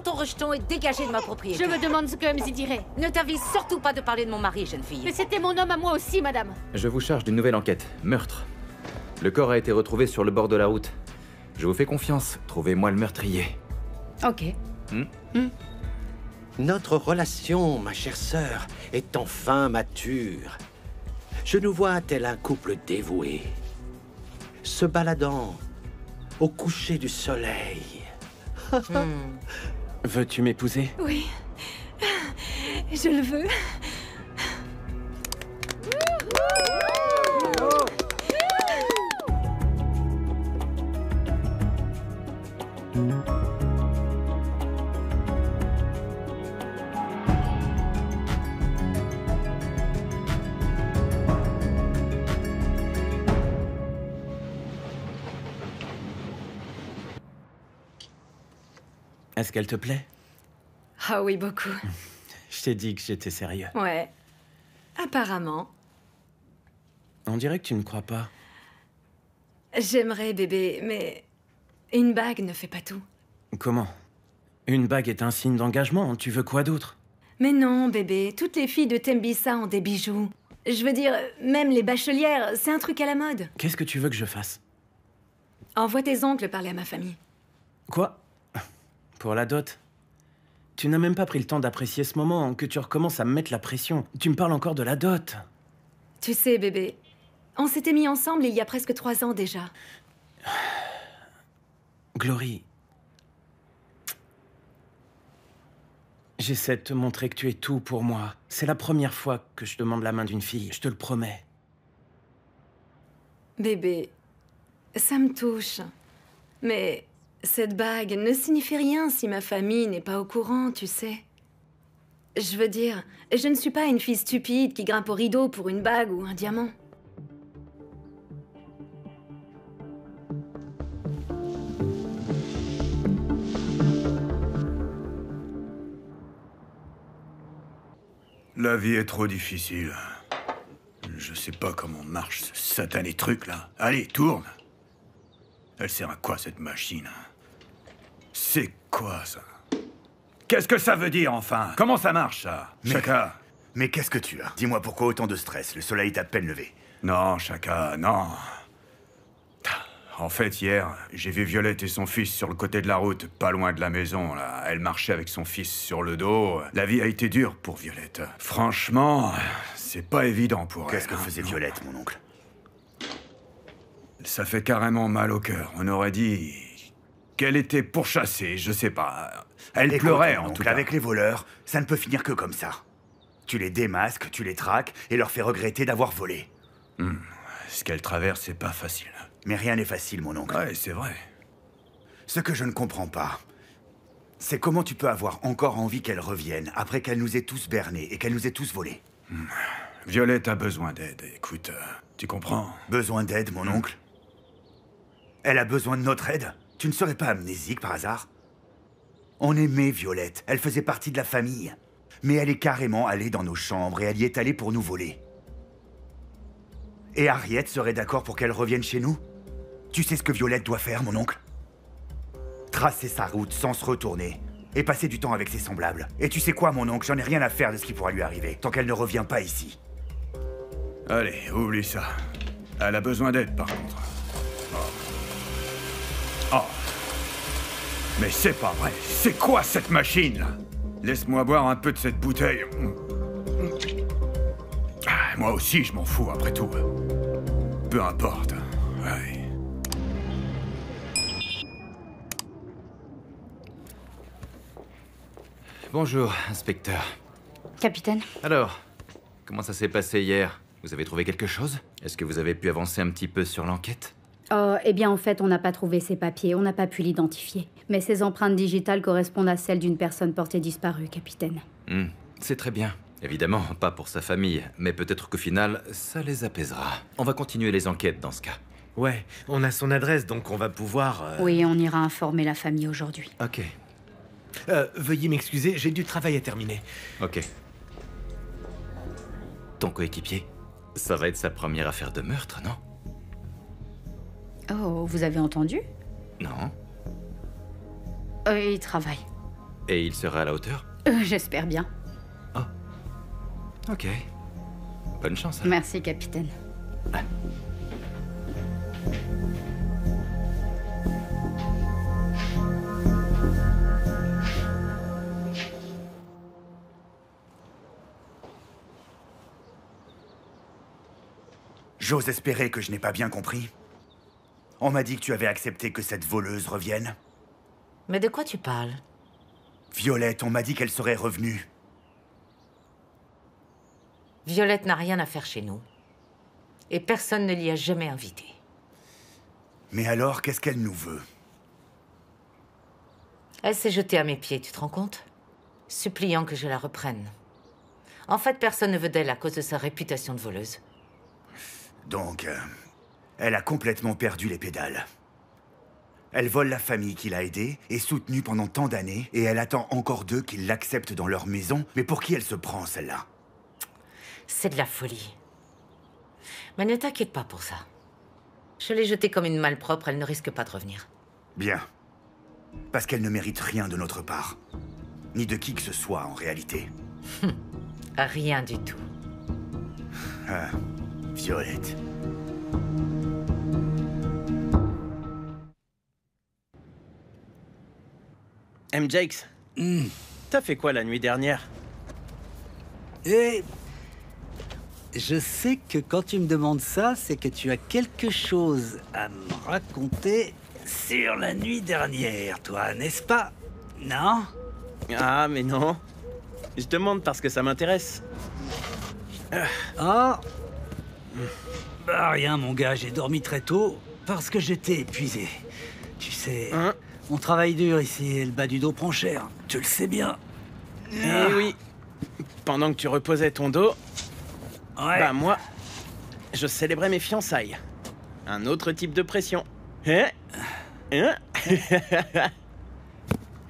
Prends ton rejeton et dégagez de ma propriété. Je me demande ce que Hamzy dirait. Ne t'avise surtout pas de parler de mon mari, jeune fille. Mais c'était mon homme à moi aussi, madame. Je vous charge d'une nouvelle enquête. Meurtre. Le corps a été retrouvé sur le bord de la route. Je vous fais confiance. Trouvez-moi le meurtrier. Ok. Notre relation, ma chère sœur, est enfin mature. Je nous vois tel un couple dévoué, se baladant au coucher du soleil. Veux-tu m'épouser? Oui. Je le veux. Est-ce qu'elle te plaît? Ah oui, beaucoup. Je t'ai dit que j'étais sérieux. Ouais. Apparemment. On dirait que tu ne crois pas. J'aimerais, bébé, mais une bague ne fait pas tout. Comment? Une bague est un signe d'engagement, tu veux quoi d'autre? Mais non, bébé, toutes les filles de Tembissa ont des bijoux. Je veux dire, même les bachelières, c'est un truc à la mode. Qu'est-ce que tu veux que je fasse? Envoie tes oncles parler à ma famille. Quoi? Pour la dot? Tu n'as même pas pris le temps d'apprécier ce moment, que tu recommences à me mettre la pression. Tu me parles encore de la dot. Tu sais, bébé, on s'était mis ensemble il y a presque 3 ans déjà. Glory. J'essaie de te montrer que tu es tout pour moi. C'est la première fois que je demande la main d'une fille, je te le promets. Bébé, ça me touche. Mais cette bague ne signifie rien si ma famille n'est pas au courant, tu sais. Je veux dire, je ne suis pas une fille stupide qui grimpe au rideau pour une bague ou un diamant. La vie est trop difficile. Je sais pas comment marche ce satané truc là. Allez, tourne. Elle sert à quoi cette machine? C'est quoi ça? Qu'est-ce que ça veut dire enfin? Comment ça marche ça? Chaka? Mais qu'est-ce que tu as? Dis-moi pourquoi autant de stress? Le soleil est à peine levé. Non, Chaka, non. En fait, hier, j'ai vu Violette et son fils sur le côté de la route, pas loin de la maison, là. Elle marchait avec son fils sur le dos. La vie a été dure pour Violette. Franchement, c'est pas évident pour elle. Qu'est-ce que faisait Violette, mon oncle? Ça fait carrément mal au cœur. On aurait dit qu'elle était pourchassée, je sais pas. Elle pleurait, en tout cas. Avec les voleurs, ça ne peut finir que comme ça. Tu les démasques, tu les traques et leur fais regretter d'avoir volé. Ce qu'elle traverse, c'est pas facile. Mais rien n'est facile, mon oncle. Ouais, c'est vrai. Ce que je ne comprends pas, c'est comment tu peux avoir encore envie qu'elle revienne après qu'elle nous ait tous bernés et qu'elle nous ait tous volés. Violette a besoin d'aide. Écoute, tu comprends? Besoin d'aide, mon oncle? Elle a besoin de notre aide? Tu ne serais pas amnésique par hasard? On aimait Violette, elle faisait partie de la famille. Mais elle est carrément allée dans nos chambres et elle y est allée pour nous voler. Et Harriet serait d'accord pour qu'elle revienne chez nous? Tu sais ce que Violette doit faire, mon oncle? Tracer sa route sans se retourner et passer du temps avec ses semblables. Et tu sais quoi, mon oncle? J'en ai rien à faire de ce qui pourra lui arriver, tant qu'elle ne revient pas ici. Allez, oublie ça. Elle a besoin d'aide, par contre. Oh. Mais c'est pas vrai. C'est quoi cette machine, là? Laisse-moi boire un peu de cette bouteille. Moi aussi, je m'en fous, après tout. Peu importe. Ouais. Bonjour, inspecteur. Capitaine? Alors, comment ça s'est passé hier? Vous avez trouvé quelque chose? Est-ce que vous avez pu avancer un petit peu sur l'enquête? Eh bien, en fait, on n'a pas trouvé ses papiers, on n'a pas pu l'identifier. Mais ses empreintes digitales correspondent à celles d'une personne portée disparue, capitaine. C'est très bien. Évidemment, pas pour sa famille, mais peut-être qu'au final, ça les apaisera. On va continuer les enquêtes dans ce cas. Ouais, on a son adresse, donc on va pouvoir... Oui, on ira informer la famille aujourd'hui. Ok. Veuillez m'excuser, j'ai du travail à terminer. Ok. Ton coéquipier, ça va être sa première affaire de meurtre, non? Oh, vous avez entendu? Non. Il travaille. Et il sera à la hauteur? J'espère bien. Ok. Bonne chance. Merci, capitaine. J'ose espérer que je n'ai pas bien compris. On m'a dit que tu avais accepté que cette voleuse revienne. Mais de quoi tu parles? Violette, on m'a dit qu'elle serait revenue. Violette n'a rien à faire chez nous. Et personne ne l'y a jamais invitée. Mais alors, qu'est-ce qu'elle nous veut? Elle s'est jetée à mes pieds, tu te rends compte? Suppliant que je la reprenne. En fait, personne ne veut d'elle à cause de sa réputation de voleuse. Donc, elle a complètement perdu les pédales. Elle vole la famille qui l'a aidée et soutenue pendant tant d'années, et elle attend encore d'eux qu'ils l'acceptent dans leur maison. Mais pour qui elle se prend, celle-là? C'est de la folie. Mais ne t'inquiète pas pour ça. Je l'ai jetée comme une malpropre, elle ne risque pas de revenir. Bien. Parce qu'elle ne mérite rien de notre part. Ni de qui que ce soit, en réalité. Rien du tout. Ah, Violette. Jakes, t'as fait quoi la nuit dernière? Et je sais que quand tu me demandes ça, c'est que tu as quelque chose à me raconter sur la nuit dernière, toi, n'est-ce pas? Non? Ah, mais non. Je demande parce que ça m'intéresse. Oh. Bah rien, mon gars, j'ai dormi très tôt parce que j'étais épuisé. Tu sais, mon travail dur ici et le bas du dos prend cher. Tu le sais bien. Eh oui. Pendant que tu reposais ton dos, bah moi, je célébrais mes fiançailles. Un autre type de pression.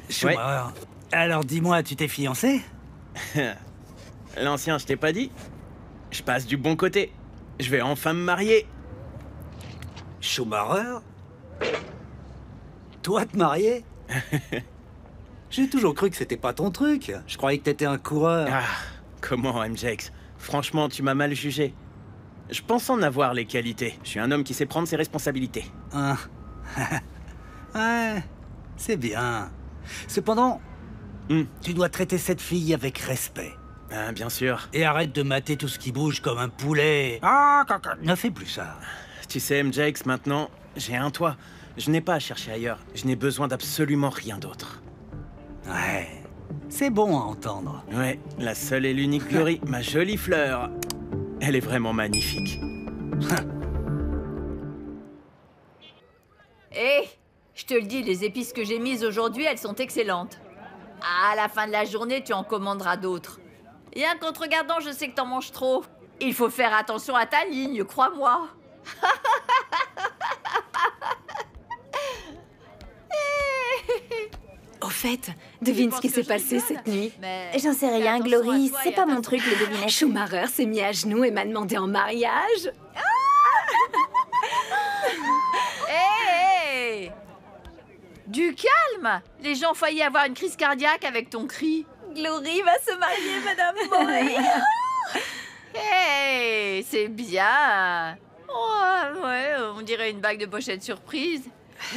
Schumacher, alors dis-moi, tu t'es fiancé? L'ancien, je t'ai pas dit? Je passe du bon côté. Je vais enfin me marier. Schumacher? Toi te marier? J'ai toujours cru que c'était pas ton truc. Je croyais que t'étais un coureur. Ah, comment, Jakes? Franchement, tu m'as mal jugé. Je pense en avoir les qualités. Je suis un homme qui sait prendre ses responsabilités. Ah. Ouais, c'est bien. Cependant, tu dois traiter cette fille avec respect. Ah, bien sûr. Et arrête de mater tout ce qui bouge comme un poulet. Ah, ne fais plus ça. Tu sais, Jakes, maintenant, j'ai un toit. Je n'ai pas à chercher ailleurs. Je n'ai besoin d'absolument rien d'autre. Ouais, c'est bon à entendre. Ouais, la seule et l'unique Glory, ma jolie fleur. Elle est vraiment magnifique. Hé, je te le dis, les épices que j'ai mises aujourd'hui, elles sont excellentes. À la fin de la journée, tu en commanderas d'autres. Rien qu'en te regardant, je sais que t'en manges trop. Il faut faire attention à ta ligne, crois-moi. Au fait, devine ce qui s'est passé cette nuit. J'en sais rien, Glory, c'est pas mon truc, les devinettes. Schumacher s'est mis à genoux et m'a demandé en mariage. Hé, du calme. Les gens ont failli avoir une crise cardiaque avec ton cri. Glory va se marier, Madame Boy. Hé, c'est bien. Oh, ouais, on dirait une bague de pochette surprise.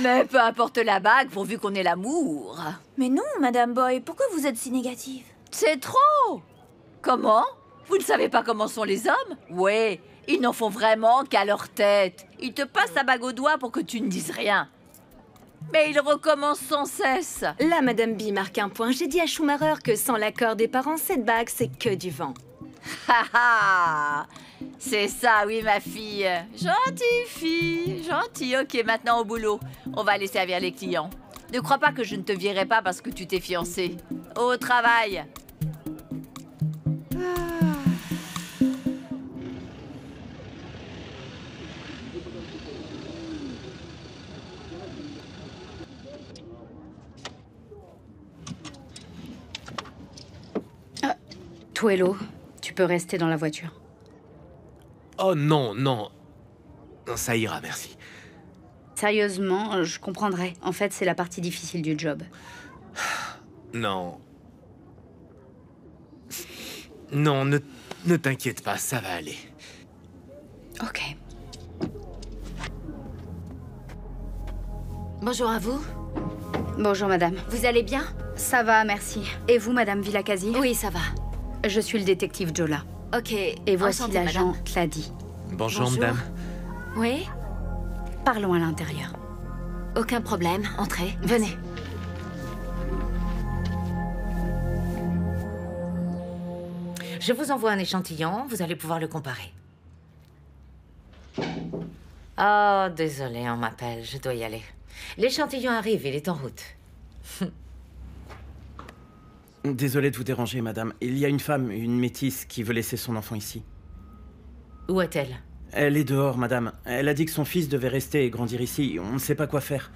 Mais peu importe la bague, pourvu qu'on ait l'amour. Mais non, Madame Boy, pourquoi vous êtes si négative? C'est trop. Comment? Vous ne savez pas comment sont les hommes? Ouais, ils n'en font vraiment qu'à leur tête. Ils te passent la bague au doigt pour que tu ne dises rien. Mais ils recommencent sans cesse. Là, Madame B marque un point. J'ai dit à Schumacher que sans l'accord des parents, cette bague, c'est que du vent. Ha c'est ça, oui, ma fille. Gentille fille, gentille. Ok, maintenant au boulot. On va aller servir les clients. Ne crois pas que je ne te virerai pas parce que tu t'es fiancée. Au travail. Tuelo, tu peux rester dans la voiture. Oh non, non. Non, ça ira, merci. Sérieusement, je comprendrais. En fait, c'est la partie difficile du job. Non. Non, ne t'inquiète pas, ça va aller. Ok. Bonjour à vous. Bonjour, madame. Vous allez bien? Ça va, merci. Et vous, madame Villacasi? Oui, ça va. Je suis le détective Jola. Ok. Et voici Enchantée, l'agent madame. Clady. Bonjour, madame. Oui? Parlons à l'intérieur. Aucun problème. Entrez. Venez. Je vous envoie un échantillon, vous allez pouvoir le comparer. Oh, désolé, on m'appelle, je dois y aller. L'échantillon arrive, il est en route. Désolé de vous déranger, madame. Il y a une femme, une métisse, qui veut laisser son enfant ici. Où est-elle? Elle est dehors, madame. Elle a dit que son fils devait rester et grandir ici. On ne sait pas quoi faire.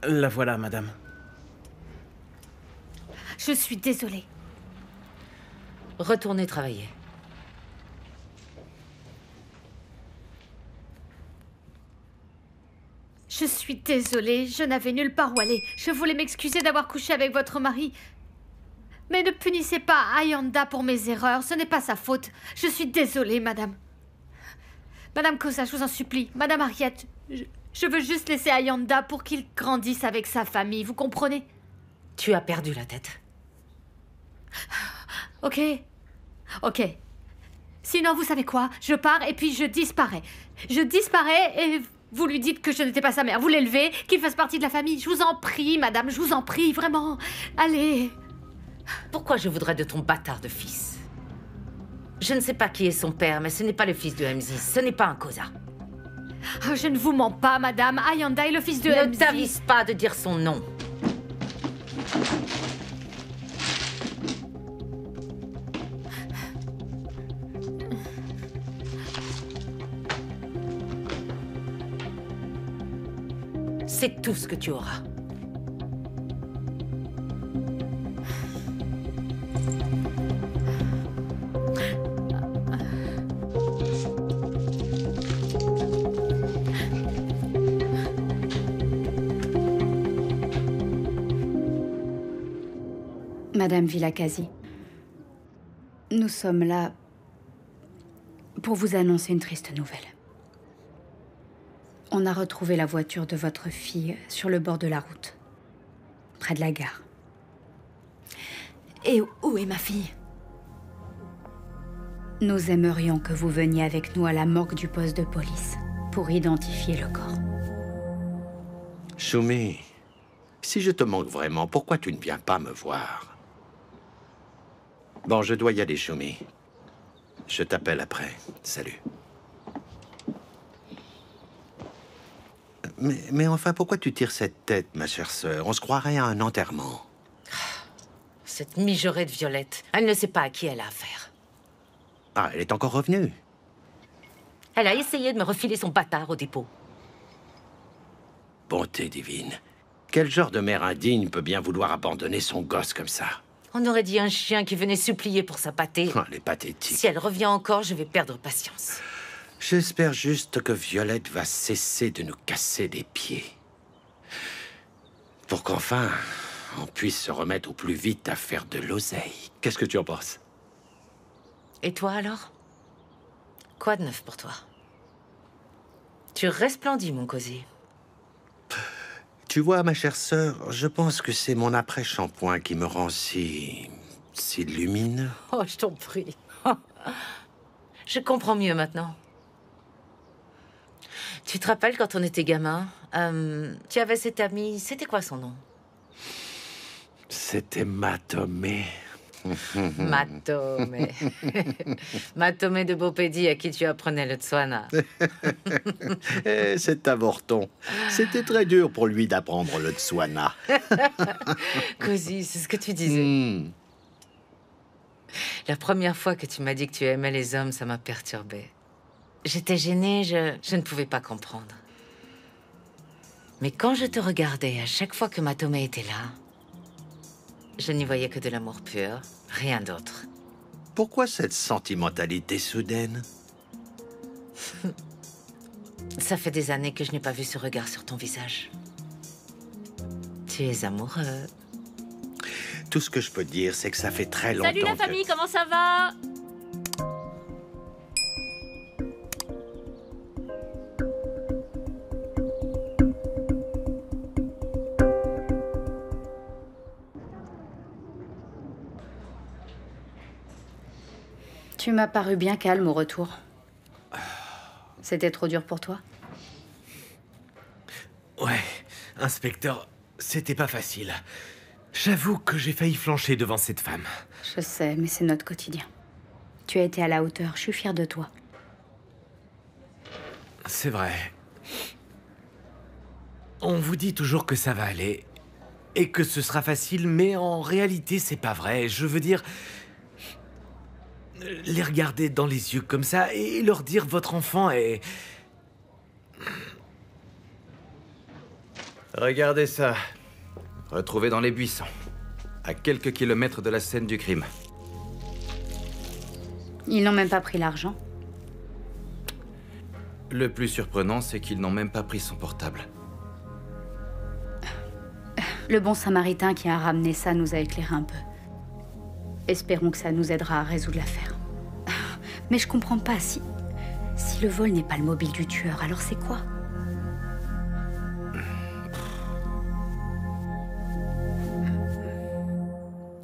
La voilà, madame. Je suis désolée. Retournez travailler. Je suis désolée, je n'avais nulle part où aller. Je voulais m'excuser d'avoir couché avec votre mari. Mais ne punissez pas Ayanda pour mes erreurs, ce n'est pas sa faute. Je suis désolée, madame. Madame Kosa, je vous en supplie. Madame Harriet, je veux juste laisser Ayanda pour qu'il grandisse avec sa famille, vous comprenez? Tu as perdu la tête. Ok. Ok. Sinon, vous savez quoi? Je pars et puis je disparais. Je disparais et vous lui dites que je n'étais pas sa mère. Vous l'élevez, qu'il fasse partie de la famille. Je vous en prie, madame, je vous en prie, vraiment. Allez. Pourquoi je voudrais de ton bâtard de fils? Je ne sais pas qui est son père, mais ce n'est pas le fils de Hamzi. Ce n'est pas un Kosa. Oh, je ne vous mens pas, madame. Ayanda est le fils de Ne Hamzi. t'avise pas de dire son nom. C'est tout ce que tu auras. Madame Villacasi, nous sommes là pour vous annoncer une triste nouvelle. On a retrouvé la voiture de votre fille sur le bord de la route, près de la gare. Et où est ma fille? Nous aimerions que vous veniez avec nous à la morgue du poste de police pour identifier le corps. Shumi, si je te manque vraiment, pourquoi tu ne viens pas me voir? Bon, je dois y aller, Shumi. Je t'appelle après. Salut. Mais enfin, pourquoi tu tires cette tête, ma chère sœur? On se croirait à un enterrement. Cette mijaurée de Violette, elle ne sait pas à qui elle a affaire. Ah, elle est encore revenue. Elle a essayé de me refiler son bâtard au dépôt. Bonté divine. Quel genre de mère indigne peut bien vouloir abandonner son gosse comme ça? On aurait dit un chien qui venait supplier pour sa pâtée. Oh, elle est pathétique. Si elle revient encore, je vais perdre patience. J'espère juste que Violette va cesser de nous casser les pieds. Pour qu'enfin, on puisse se remettre au plus vite à faire de l'oseille. Qu'est-ce que tu en penses? Et toi alors? Quoi de neuf pour toi? Tu resplendis, mon cosy. Tu vois, ma chère sœur, je pense que c'est mon après-shampoing qui me rend si lumineux. Oh, je t'en prie. Je comprends mieux maintenant. Tu te rappelles quand on était gamin, tu avais cet ami, c'était quoi son nom? C'était Matomé. Matomé. Matomé de Bopédi à qui tu apprenais le Tswana. Cet avorton. C'était très dur pour lui d'apprendre le Tswana. Cosy, c'est ce que tu disais. La première fois que tu m'as dit que tu aimais les hommes, ça m'a perturbée. J'étais gênée, je ne pouvais pas comprendre. Mais quand je te regardais, à chaque fois que Matomé était là, je n'y voyais que de l'amour pur, rien d'autre. Pourquoi cette sentimentalité soudaine? Ça fait des années que je n'ai pas vu ce regard sur ton visage. Tu es amoureux. Tout ce que je peux te dire, c'est que ça fait très longtemps Salut la famille, comment ça va? Tu m'as paru bien calme au retour. C'était trop dur pour toi? Ouais, inspecteur, c'était pas facile. J'avoue que j'ai failli flancher devant cette femme. Je sais, mais c'est notre quotidien. Tu as été à la hauteur, je suis fière de toi. C'est vrai. On vous dit toujours que ça va aller et que ce sera facile, mais en réalité, c'est pas vrai. Je veux dire, les regarder dans les yeux comme ça et leur dire votre enfant est... Regardez ça. Retrouvé dans les buissons, à quelques kilomètres de la scène du crime. Ils n'ont même pas pris l'argent. Le plus surprenant, c'est qu'ils n'ont même pas pris son portable. Le bon samaritain qui a ramené ça nous a éclairé un peu. Espérons que ça nous aidera à résoudre l'affaire. Mais je comprends pas, si le vol n'est pas le mobile du tueur, alors c'est quoi?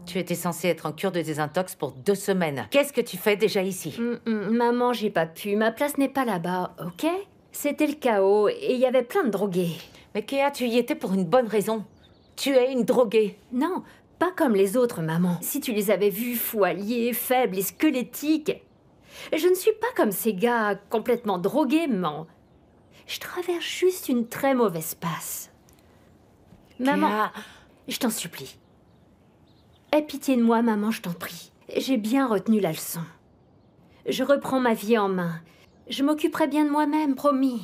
Tu étais censée être en cure de désintox pour 2 semaines. Qu'est-ce que tu fais déjà ici? Maman, j'ai pas pu. Ma place n'est pas là-bas, ok? C'était le chaos et il y avait plein de drogués. Mais Kéa, tu y étais pour une bonne raison. Tu es une droguée. Non, pas comme les autres, maman. Si tu les avais vus fous alliés, faibles et squelettiques. Je ne suis pas comme ces gars complètement drogués, maman. Je traverse juste une très mauvaise passe. Maman, je t'en supplie. Aie pitié de moi, maman, je t'en prie. J'ai bien retenu la leçon. Je reprends ma vie en main. Je m'occuperai bien de moi-même, promis.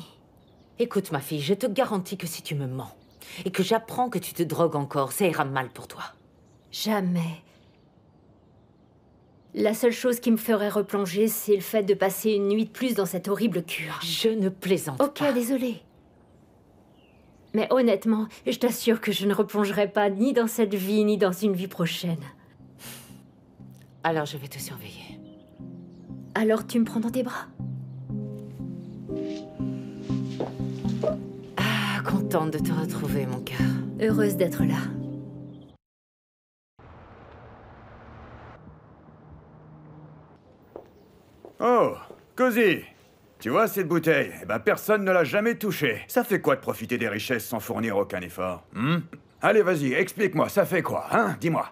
Écoute, ma fille, je te garantis que si tu me mens et que j'apprends que tu te drogues encore, ça ira mal pour toi. Jamais. La seule chose qui me ferait replonger, c'est le fait de passer une nuit de plus dans cette horrible cure. Je ne plaisante pas. Ok, désolée. Mais honnêtement, je t'assure que je ne replongerai pas ni dans cette vie, ni dans une vie prochaine. Alors je vais te surveiller. Alors tu me prends dans tes bras? Ah, contente de te retrouver, mon cœur. Heureuse d'être là. Oh, Cozy, tu vois cette bouteille? Eh ben, personne ne l'a jamais touchée. Ça fait quoi de profiter des richesses sans fournir aucun effort? Allez, vas-y, explique-moi, ça fait quoi, hein? Dis-moi.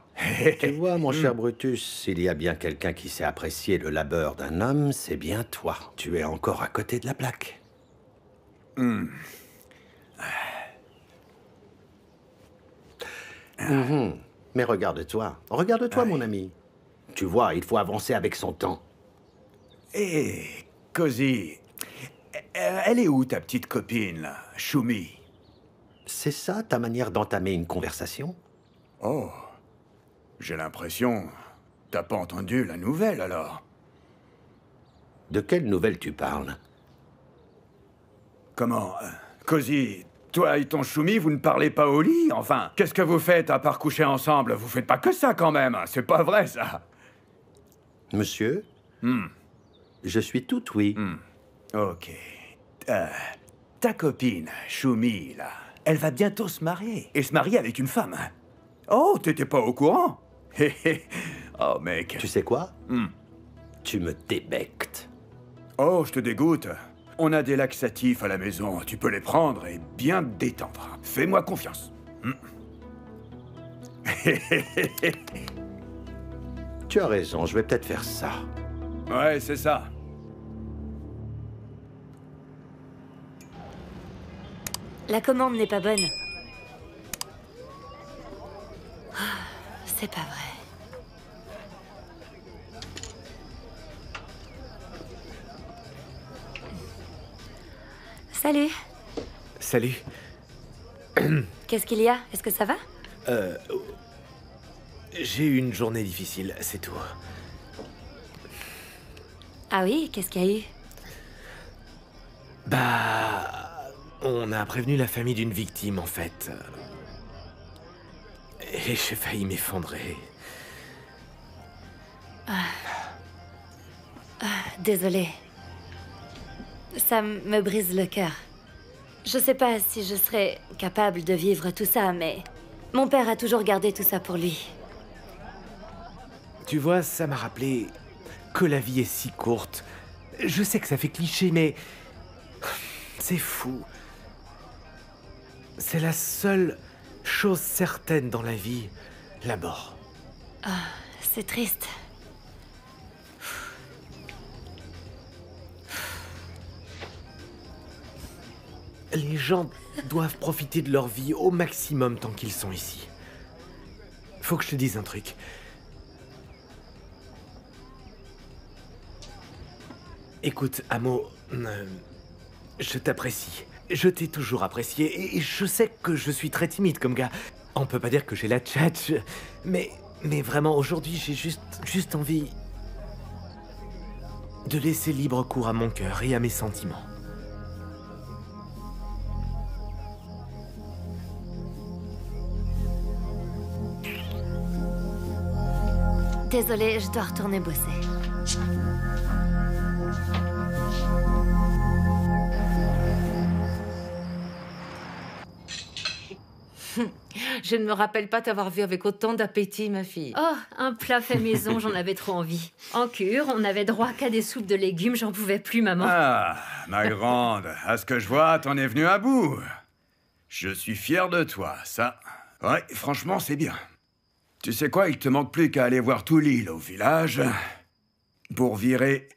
Tu vois, mon cher Brutus, s'il y a bien quelqu'un qui sait apprécier le labeur d'un homme, c'est bien toi. Tu es encore à côté de la plaque. Mais regarde-toi. Regarde-toi, mon ami. Tu vois, il faut avancer avec son temps. Hé, Cozy, elle est où ta petite copine, là, Shumi? C'est ça ta manière d'entamer une conversation? Oh, j'ai l'impression... T'as pas entendu la nouvelle, alors? De quelle nouvelle tu parles? Comment? Cozy, toi et ton Shumi, vous ne parlez pas au lit? Enfin, qu'est-ce que vous faites à part coucher ensemble? Vous faites pas que ça, quand même. C'est pas vrai, ça. Monsieur? Je suis tout oui. Ok. Ta copine, Shumi, là, elle va bientôt se marier. Et se marier avec une femme. Oh, t'étais pas au courant? Oh, mec. Tu sais quoi? Tu me débectes. Oh, je te dégoûte. On a des laxatifs à la maison. Tu peux les prendre et bien te détendre. Fais-moi confiance. Tu as raison, je vais peut-être faire ça. Ouais, c'est ça. La commande n'est pas bonne. C'est pas vrai. Salut. Salut. Qu'est-ce qu'il y a? Est-ce que ça va? J'ai eu une journée difficile, c'est tout. Ah oui? Qu'est-ce qu'il y a eu? Bah... On a prévenu la famille d'une victime, en fait. Et j'ai failli m'effondrer. Désolée. Ça me brise le cœur. Je sais pas si je serais capable de vivre tout ça, mais mon père a toujours gardé tout ça pour lui. Tu vois, ça m'a rappelé que la vie est si courte. Je sais que ça fait cliché, mais c'est fou. C'est la seule chose certaine dans la vie, la mort. Ah, c'est triste. Les gens doivent profiter de leur vie au maximum tant qu'ils sont ici. Faut que je te dise un truc. Écoute, Amo, je t'apprécie. Je t'ai toujours apprécié et je sais que je suis très timide comme gars. On peut pas dire que j'ai la tchatche, mais vraiment aujourd'hui j'ai juste envie de laisser libre cours à mon cœur et à mes sentiments. Désolée, je dois retourner bosser. Je ne me rappelle pas t'avoir vu avec autant d'appétit, ma fille. Oh, un plat fait maison, j'en avais trop envie. En cure, on n'avait droit qu'à des soupes de légumes, j'en pouvais plus, maman. Ah, ma grande, à ce que je vois, t'en es venue à bout. Je suis fier de toi, ça. Ouais, franchement, c'est bien. Tu sais quoi, il te manque plus qu'à aller voir tout l'île au village pour virer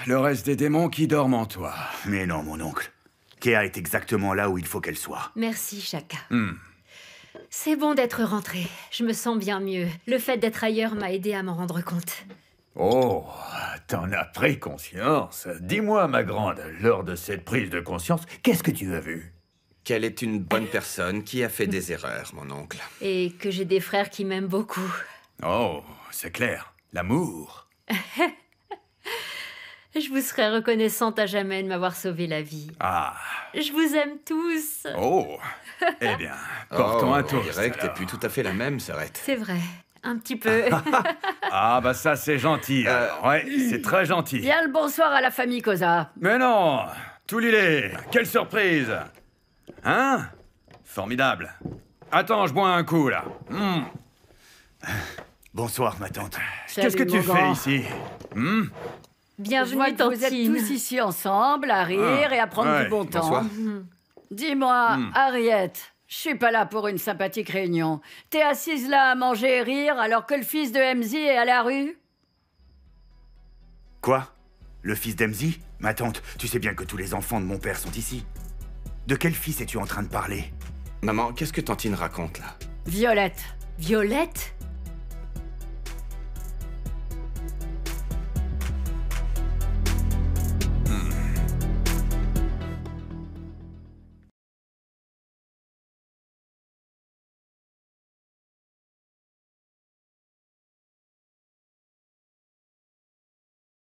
le reste des démons qui dorment en toi. Mais non, mon oncle. Kéa est exactement là où il faut qu'elle soit. Merci, Shaka. C'est bon d'être rentrée. Je me sens bien mieux. Le fait d'être ailleurs m'a aidé à m'en rendre compte. Oh, t'en as pris conscience. Dis-moi, ma grande, lors de cette prise de conscience, qu'est-ce que tu as vu? Qu'elle est une bonne personne qui a fait des erreurs, mon oncle. Et que j'ai des frères qui m'aiment beaucoup. Oh, c'est clair. L'amour. Je vous serai reconnaissante à jamais de m'avoir sauvé la vie. Ah. Je vous aime tous. Oh. Eh bien, portons un toast. On dirait que t'es plus tout à fait la même, Serette. C'est vrai. Un petit peu. Ah, bah ça, c'est gentil. Ouais, c'est très gentil. Bien le bonsoir à la famille Koza. Mais non, tout l'île. Quelle surprise. Hein? Formidable. Attends, je bois un coup, là. Bonsoir, ma tante. Qu'est-ce que tu fais ici? Bienvenue, Je vois que vous êtes Tantine. tous ici ensemble, à rire et à prendre du bon temps. Bonsoir. Dis-moi, Harriet, je suis pas là pour une sympathique réunion. T'es assise là à manger et rire alors que le fils de MZ est à la rue? Quoi? Le fils d'Emzy? Ma tante, tu sais bien que tous les enfants de mon père sont ici. De quel fils es-tu en train de parler? Maman, qu'est-ce que Tantine raconte, là? Violette. Violette?